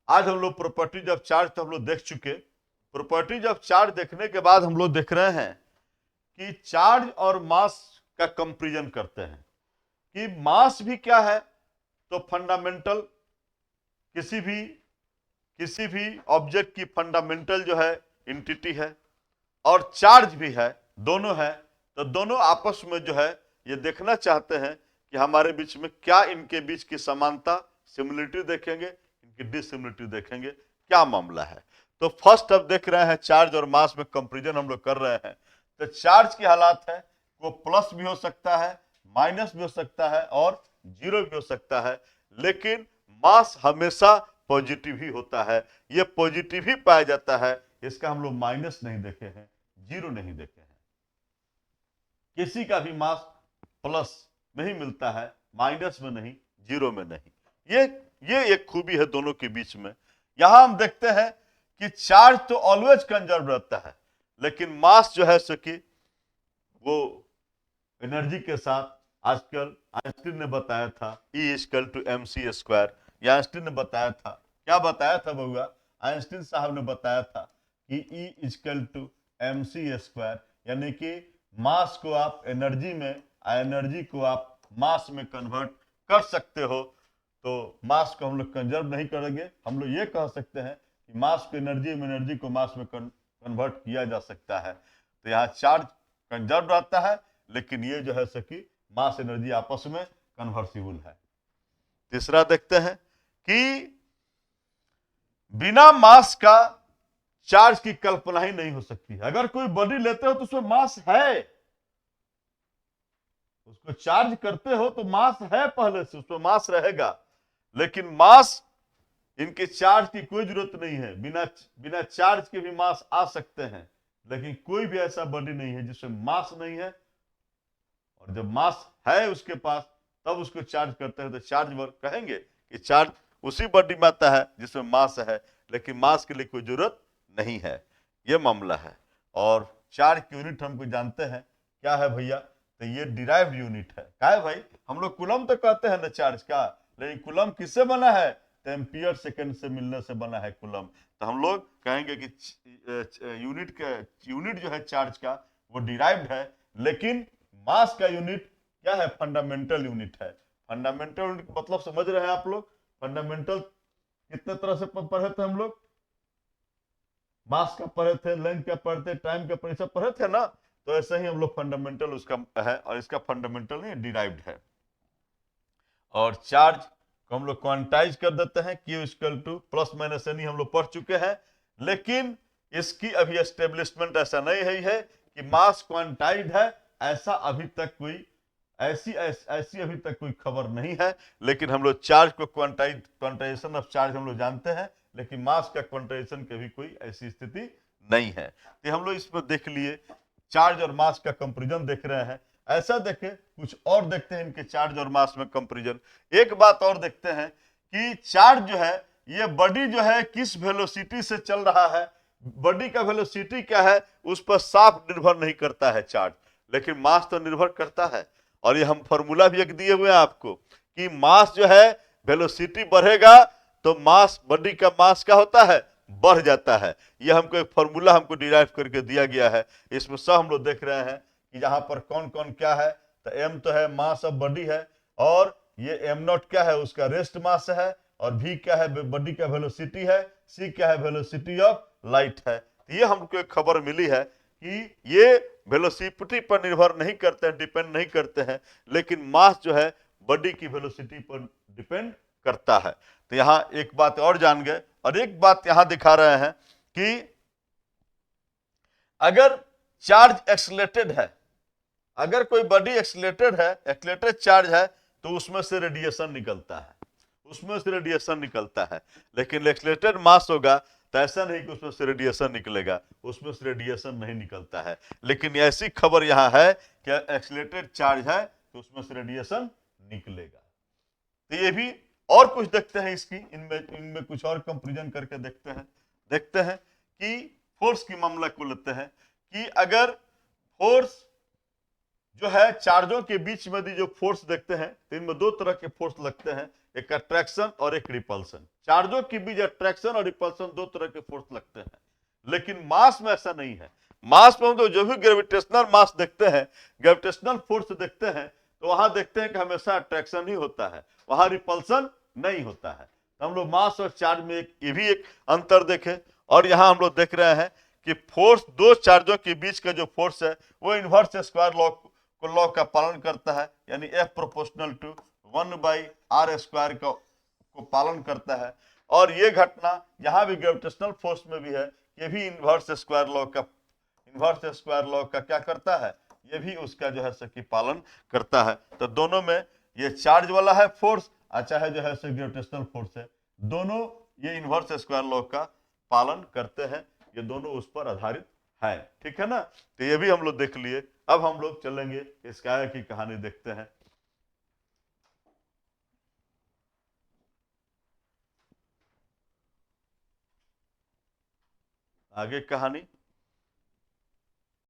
आज हम लोग प्रॉपर्टीज ऑफ चार्ज तो हम लोग देख चुके। प्रॉपर्टीज ऑफ चार्ज देखने के बाद हम लोग देख रहे हैं कि चार्ज और मास का कंपैरिजन करते हैं कि मास भी क्या है, तो फंडामेंटल किसी भी ऑब्जेक्ट की फंडामेंटल जो है एंटिटी है, और चार्ज भी है, दोनों है। तो दोनों आपस में जो है ये देखना चाहते हैं कि हमारे बीच में क्या, इनके बीच की समानता, सिमिलरिटी देखेंगे, इनकी डिसिमिलरिटी देखेंगे, क्या मामला है। तो फर्स्ट अब देख रहे हैं चार्ज और मास में कंपैरिजन हम लोग कर रहे हैं। तो चार्ज की हालात है, वो प्लस भी हो सकता है, माइनस भी हो सकता है और जीरो भी हो सकता है, लेकिन मास हमेशा पॉजिटिव ही होता है। ये पॉजिटिव ही पाया जाता है, इसका हम लोग माइनस नहीं देखे हैं, जीरो नहीं देखे हैं। किसी का भी मास प्लस में ही मिलता है, माइनस में नहीं, जीरो में नहीं। ये एक खूबी है दोनों के बीच में। यहां हम देखते हैं कि चार्ज तो ऑलवेज कंजर्व रहता है, लेकिन मास जो है सो कि वो एनर्जी के साथ, आजकल आइंस्टीन ने बताया था E=mc²। आइंस्टीन ने बताया था, क्या बताया था बउआ? आइंस्टीन साहब ने बताया था कि E=mc², यानी कि मास को आप एनर्जी में, एनर्जी को आप मास में कन्वर्ट कर सकते हो। तो मास को हम लोग कंजर्व नहीं करेंगे, हम लोग ये कह सकते हैं कि मास को एनर्जी में, एनर्जी को मास में कन्वर्ट किया जा सकता है। तो यहाँ चार्ज कंजर्व रहता है, लेकिन ये जो है सकी मास एनर्जी आपस में कन्वर्सिबल है। तीसरा देखते हैं कि बिना मास का चार्ज की कल्पना ही नहीं हो सकती। अगर कोई बॉडी लेते हो तो उसमें मास है, उसको चार्ज करते हो तो मास है, पहले से उसमें मास रहेगा। लेकिन मास, इनके चार्ज की कोई जरूरत नहीं है, बिना चार्ज के भी मास आ सकते हैं, लेकिन कोई भी ऐसा बॉडी नहीं है जिसमें मास नहीं है। और जब मास है उसके पास, तब उसको चार्ज करते हैं तो चार्ज कहेंगे कि चार्ज उसी बॉडी में आता है जिसमें मास है, लेकिन मास के लिए कोई जरूरत नहीं है। ये मामला है। और चार्ज की यूनिट हमको जानते हैं क्या है भैया? तो ये डिराइव्ड यूनिट है। क्या है भाई? हम लोग कूलम तो कहते हैं ना चार्ज का, लेकिन कूलम किससे बना है? तो एम्पियर सेकेंड से मिलने से बना है कूलम। तो हम लोग कहेंगे कि यूनिट जो है चार्ज का वो डिराइव्ड है, लेकिन मास का यूनिट क्या है? फंडामेंटल यूनिट है। फंडामेंटल यूनिट मतलब समझ रहे हैं आप लोग? फंडामेंटल कितने तरह से पढ़े थे हम लोग? मास का पढ़े थे, लेंथ का पढ़े थे, टाइम का पढ़े, सब पढ़े थे ना। तो ऐसे ही हम लोग फंडामेंटल उसका है, और इसका फंडामेंटल नहीं, डिराइव्ड है। और चार्ज को हम लोग क्वांटाइज कर देते हैं, Q प्लस माइनस एनी, हम लोग पढ़ चुके हैं। लेकिन इसकी अभी एस्टेब्लिशमेंट ऐसा नहीं है कि मास क्वांटाइज है, ऐसा अभी तक कोई ऐसी अभी तक कोई खबर नहीं है। लेकिन हम लोग चार्ज को क्वांटाइजेशन ऑफ चार्ज हम लोग जानते हैं, लेकिन मास का क्वांटाइजेशन की भी कोई ऐसी स्थिति नहीं है। तो हम लोग इसमें देख लिए, चार्ज और मास का कंपैरिजन देख रहे हैं। ऐसा देखें, कुछ और देखते हैं इनके चार्ज और मास में कंपैरिजन। एक बात और देखते हैं कि चार्ज जो है, ये बॉडी जो है किस वेलोसिटी से चल रहा है। बॉडी का वेलोसिटी क्या है उस पर साफ निर्भर नहीं करता है चार्ज, लेकिन मास तो निर्भर करता है। और ये हम फॉर्मूला भी एक दिए हुए हैं आपको कि मास जो है, वेलोसिटी बढ़ेगा तो मास, बॉडी का मास क्या होता है? बढ़ जाता है। यह हमको एक फॉर्मूला हमको डिराइव करके दिया गया है। इसमें सब हम लोग देख रहे हैं कि यहाँ पर कौन कौन क्या है। तो एम तो है मास ऑफ बॉडी है, और ये एम नॉट क्या है? उसका रेस्ट मास है। और भी क्या है? बॉडी का वेलोसिटी है। सी क्या है? वेलोसिटी ऑफ लाइट है। तो ये हमको एक खबर मिली है कि ये वेलोसिटी पर निर्भर नहीं करते हैं, डिपेंड नहीं करते हैं, लेकिन मास जो है बॉडी की वेलोसिटी पर डिपेंड करता है। तो यहां एक बात और जान गए। और एक बात यहां दिखा रहे हैं कि अगर चार्ज एक्सलेटेड है, अगर कोई बॉडी एक्सलेटेड है, एक्सलेटेड चार्ज है, तो उसमें से रेडिएशन निकलता है, उसमें से रेडिएशन निकलता है। लेकिन एक्सलेटेड मास होगा तो ऐसा नहीं कि उसमें से रेडिएशन निकलेगा, उसमें से रेडिएशन नहीं निकलता है। लेकिन ऐसी खबर यहां है कि एक्सलेटेड चार्ज है तो उसमें से रेडिएशन निकलेगा। तो ये भी और कुछ देखते हैं इसकी, इनमें कुछ और कंपैरिजन करके देखते हैं कि फोर्स की मामला को लेते हैं कि अगर फोर्स जो है चार्जों के बीच में जो फोर्स देखते हैं तो इनमें दो तरह के फोर्स लगते हैं, एक अट्रैक्शन और एक रिपल्सन। चार्जों के बीच अट्रैक्शन और रिपल्सन दो तरह के फोर्स लगते हैं, लेकिन मास में ऐसा नहीं है। मास में हम तो जो भी ग्रेविटेशनल मास देखते हैं, ग्रेविटेशनल फोर्स देखते हैं, तो वहां देखते हैं कि हमेशा अट्रैक्शन ही होता है, वहां रिपल्सन नहीं होता है। तो हम लोग मास और चार्ज में ये भी एक अंतर देखें। और यहां हम लोग देख रहे हैं कि फोर्स, दो चार्जों के बीच का जो फोर्स है वो इनवर्स स्क्वायर लॉ का पालन करता है, यानी F प्रोपोर्शनल टू 1/r² को पालन करता है। और ये घटना यहाँ भी ग्रेविटेशनल फोर्स में भी है, ये भी इनवर्स स्क्वायर लॉ का क्या करता है, ये भी उसका जो है कि पालन करता है। तो दोनों में ये चार्ज वाला है फोर्स, अच्छा है जो है ग्रेविटेशनल फोर्स है, दोनों ये इनवर्स स्क्वायर लॉ का पालन करते हैं, ये दोनों उस पर आधारित है। ठीक है ना, तो ये भी हम लोग देख लिए। अब हम लोग चलेंगे स्काई की कहानी देखते हैं। आगे कहानी